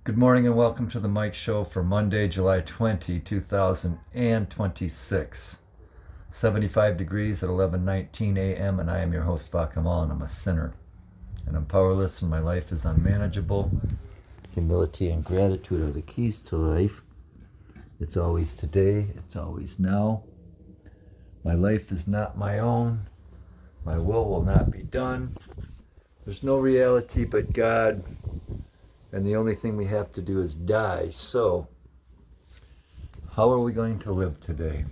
Good morning and welcome to the Mike Show for Monday, July 20, 2026. 75 degrees at 11:19 a.m. and I am your host, Vakamal, and I'm a sinner. And I'm powerless and my life is unmanageable. Humility and gratitude are the keys to life. It's always today, it's always now. My life is not my own. My will not be done. There's no reality but God. And the only thing we have to do is die. So, how are we going to live today?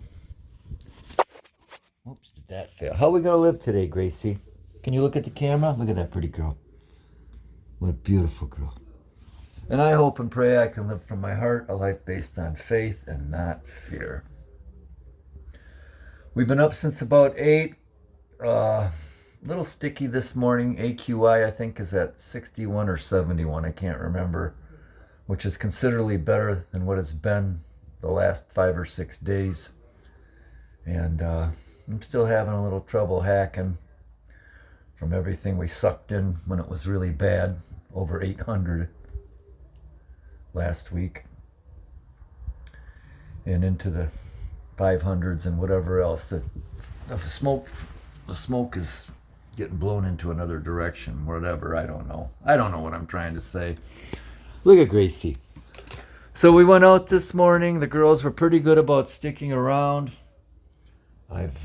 Oops, did that fail? How are we going to live today, Gracie? Can you look at the camera? Look at that pretty girl. What a beautiful girl. And I hope and pray I can live from my heart a life based on faith and not fear. We've been up since about 8. Little sticky this morning. AQI, I think, is at 61 or 71. I can't remember, which is considerably better than what it's been the last 5 or 6 days. And I'm still having a little trouble hacking from everything we sucked in when it was really bad, over 800 last week, and into the 500s and whatever else. The smoke is getting blown into another direction, whatever. I don't know what I'm trying to say. Look at Gracie. So we went out this morning. The girls were pretty good about sticking around. I've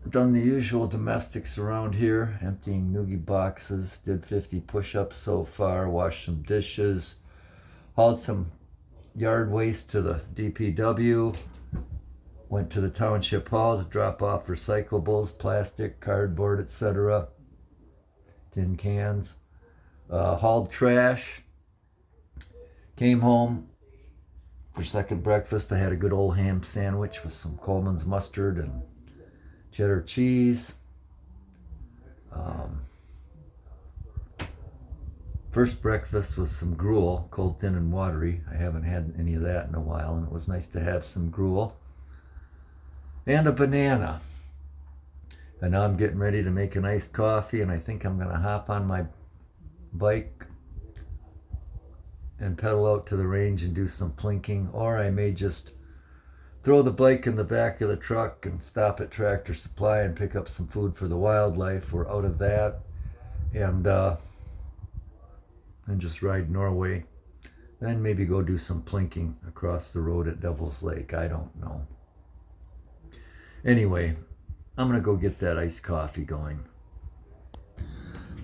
done the usual domestics around here, emptying noogie boxes, did 50 push-ups so far, washed some dishes, hauled some yard waste to the DPW, went to the township hall to drop off recyclables, plastic, cardboard, etc., tin cans, hauled trash, came home for second breakfast. I had a good old ham sandwich with some Coleman's mustard and cheddar cheese. First breakfast was some gruel, cold, thin, and watery. I haven't had any of that in a while, and it was nice to have some gruel. And a banana. And now I'm getting ready to make an iced coffee, and I think I'm going to hop on my bike and pedal out to the range and do some plinking, or I may just throw the bike in the back of the truck and stop at Tractor Supply and pick up some food for the wildlife. We're out of that, and just ride Norway. Then maybe go do some plinking across the road at Devil's Lake. I don't know. Anyway, I'm going to go get that iced coffee going.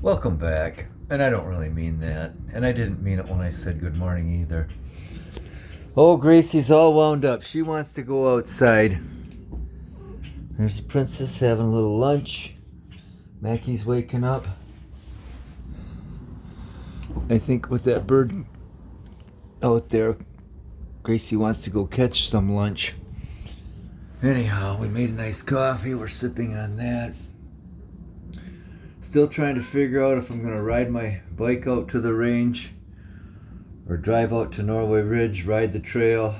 Welcome back. And I don't really mean that. And I didn't mean it when I said good morning either. Oh, Gracie's all wound up. She wants to go outside. There's the princess having a little lunch. Mackie's waking up. I think with that bird out there, Gracie wants to go catch some lunch. Anyhow, we made a nice coffee. We're sipping on that. Still trying to figure out if I'm going to ride my bike out to the range or drive out to Norway Ridge, ride the trail,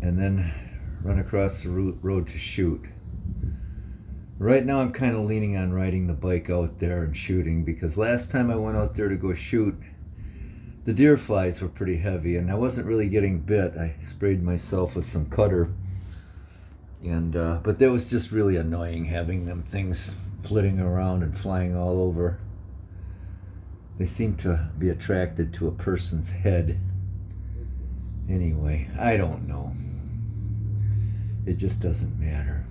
and then run across the road to shoot. Right now I'm kind of leaning on riding the bike out there and shooting, because last time I went out there to go shoot, the deer flies were pretty heavy and I wasn't really getting bit. I sprayed myself with some cutter, and but that was just really annoying, having them things flitting around and flying all over. They seem to be attracted to a person's head. Anyway, I don't know. It just doesn't matter.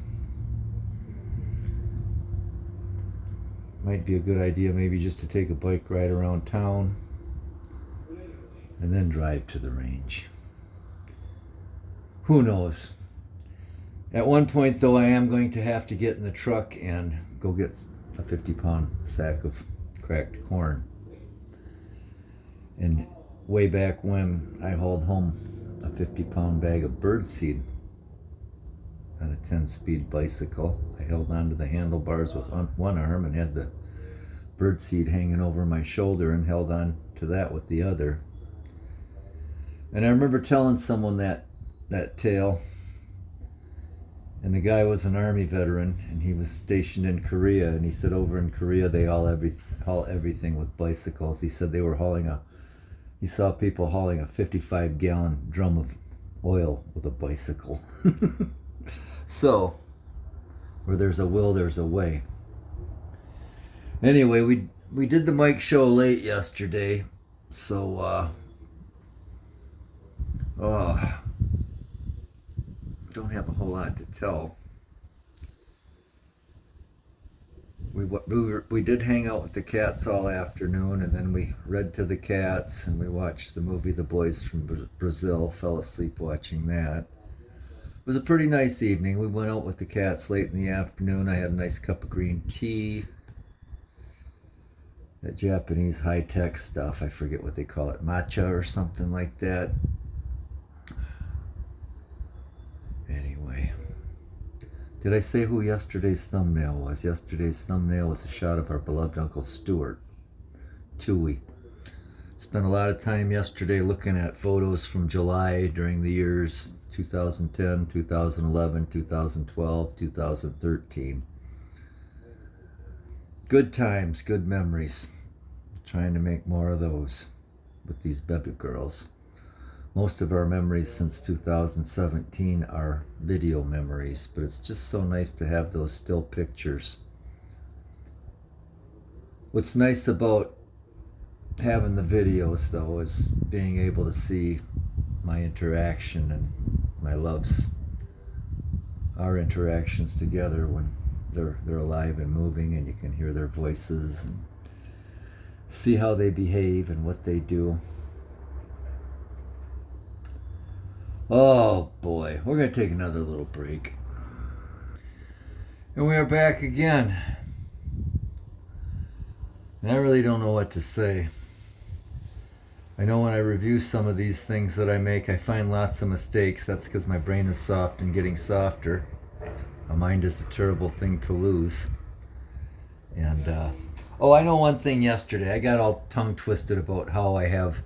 Might be a good idea maybe just to take a bike ride around town and then drive to the range. Who knows? At one point, though, I am going to have to get in the truck and go get a 50-pound sack of cracked corn. And way back when, I hauled home a 50-pound bag of birdseed on a 10-speed bicycle. I held onto the handlebars with one arm and had the birdseed hanging over my shoulder and held on to that with the other. And I remember telling someone that tale, and the guy was an Army veteran, and he was stationed in Korea, and he said over in Korea they haul haul everything with bicycles. He said he saw people hauling a 55-gallon drum of oil with a bicycle. So, where there's a will, there's a way. Anyway, we did the Mike Show late yesterday, so don't have a whole lot to tell. We did hang out with the cats all afternoon, and then we read to the cats, and we watched the movie The Boys from Brazil. Fell asleep watching that. It was a pretty nice evening. We went out with the cats late in the afternoon. I had a nice cup of green tea. That Japanese high-tech stuff, I forget what they call it, matcha or something like that. Anyway, did I say who yesterday's thumbnail was? Yesterday's thumbnail was a shot of our beloved Uncle Stuart, Tui. Spent a lot of time yesterday looking at photos from July during the years 2010, 2011, 2012, 2013. Good times, good memories. Trying to make more of those with these baby girls. Most of our memories since 2017 are video memories, but it's just so nice to have those still pictures. What's nice about having the videos, though, is being able to see my interaction and my loves, our interactions together when they're alive and moving, and you can hear their voices and see how they behave and what they do. Oh boy, we're going to take another little break. And we are back again. And I really don't know what to say. I know when I review some of these things that I make, I find lots of mistakes. That's because my brain is soft and getting softer. My mind is a terrible thing to lose. And, I know one thing yesterday. I got all tongue twisted about how I have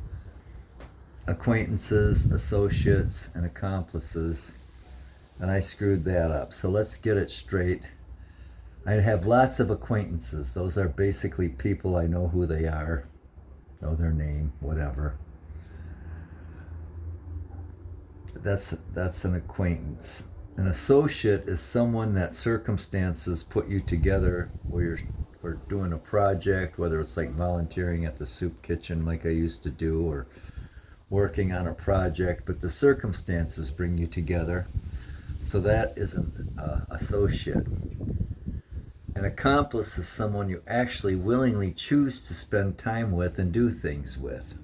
acquaintances, associates, and accomplices. And I screwed that up. So let's get it straight. I have lots of acquaintances. Those are basically people I know who they are, know their name, whatever. That's an acquaintance. An associate is someone that circumstances put you together where we're doing a project, whether it's like volunteering at the soup kitchen like I used to do, or working on a project, but the circumstances bring you together. So that is an associate. An accomplice is someone you actually willingly choose to spend time with and do things with.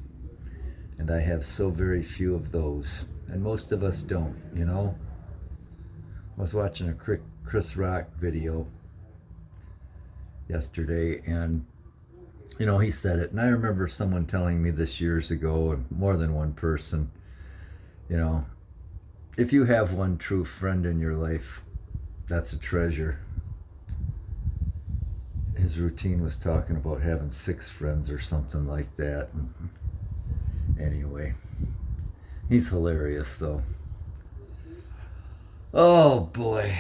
And I have so very few of those. And most of us don't, you know? I was watching a Chris Rock video yesterday, and he said it, and I remember someone telling me this years ago, and more than one person, if you have one true friend in your life, that's a treasure. His routine was talking about having 6 friends or something like that. Anyway, he's hilarious though. Oh boy.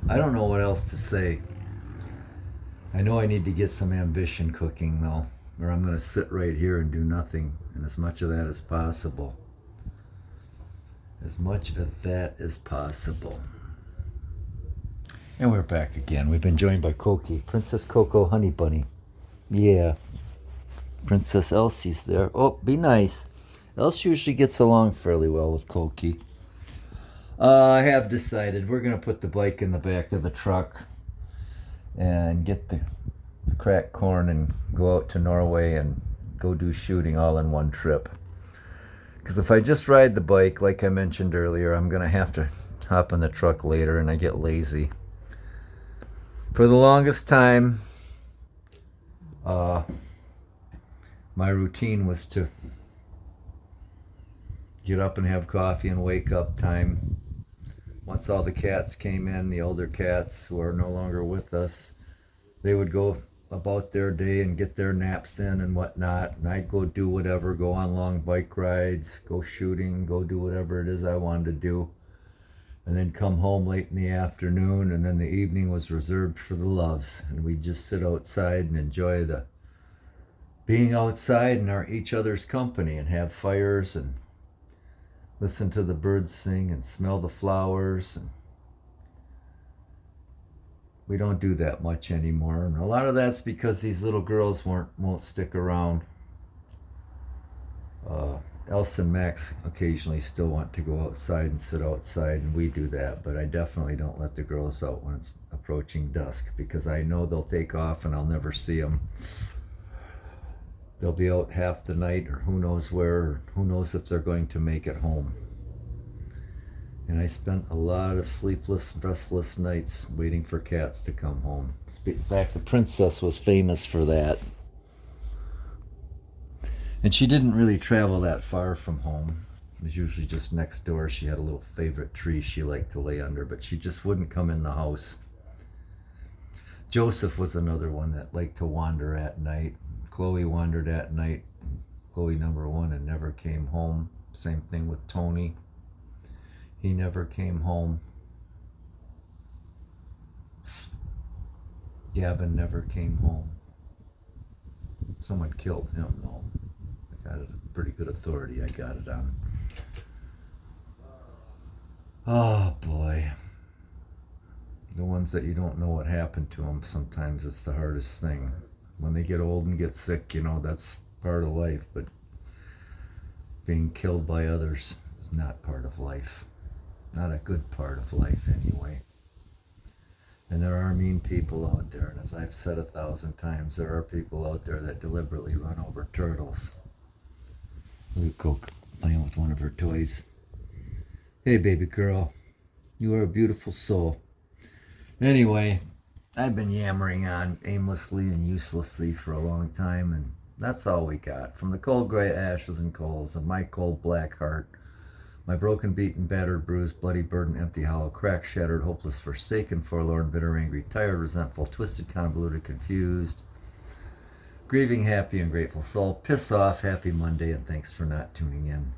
I don't know what else to say. I know I need to get some ambition cooking though, or I'm going to sit right here and do nothing, and as much of that as possible. As much of that as possible. And we're back again. We've been joined by Cokie, Princess Coco Honey Bunny. Yeah. Princess Elsie's there. Oh, be nice. Elsie usually gets along fairly well with Cokie. I have decided we're going to put the bike in the back of the truck and get the cracked corn and go out to Norway and go do shooting all in one trip. Because if I just ride the bike, like I mentioned earlier, I'm going to have to hop in the truck later, and I get lazy. For the longest time, my routine was to get up and have coffee and wake up time. Once all the cats came in, the older cats who are no longer with us, they would go about their day and get their naps in and whatnot, and I'd go do whatever, go on long bike rides, go shooting, go do whatever it is I wanted to do. and then come home late in the afternoon, and then the evening was reserved for the loves, and we'd just sit outside and enjoy the being outside in each other's company and have fires and listen to the birds sing and smell the flowers. And we don't do that much anymore, and a lot of that's because these little girls won't stick around. Elsa and Max occasionally still want to go outside and sit outside, and we do that, but I definitely don't let the girls out when it's approaching dusk, because I know they'll take off and I'll never see them. They'll be out half the night, or who knows where, or who knows if they're going to make it home. And I spent a lot of sleepless, restless nights waiting for cats to come home. In fact, the princess was famous for that. And she didn't really travel that far from home. It was usually just next door. She had a little favorite tree she liked to lay under, but she just wouldn't come in the house. Joseph was another one that liked to wander at night. Chloe wandered at night, Chloe number one, and never came home. Same thing with Tony. He never came home. Gavin never came home. Someone killed him, though. I got it a pretty good authority. I got it on. Oh, boy. The ones that you don't know what happened to them, sometimes it's the hardest thing. When they get old and get sick, that's part of life, but being killed by others is not part of life. Not a good part of life, anyway. And there are mean people out there, and as I've said 1,000 times, there are people out there that deliberately run over turtles. Look at Coke playing with one of her toys. Hey, baby girl, you are a beautiful soul. Anyway, I've been yammering on aimlessly and uselessly for a long time, and that's all we got. From the cold gray ashes and coals of my cold black heart, my broken, beaten, battered, bruised, bloody, burdened, empty, hollow, cracked, shattered, hopeless, forsaken, forlorn, bitter, angry, tired, resentful, twisted, convoluted, confused, grieving, happy, and grateful soul. Piss off, happy Monday, and thanks for not tuning in.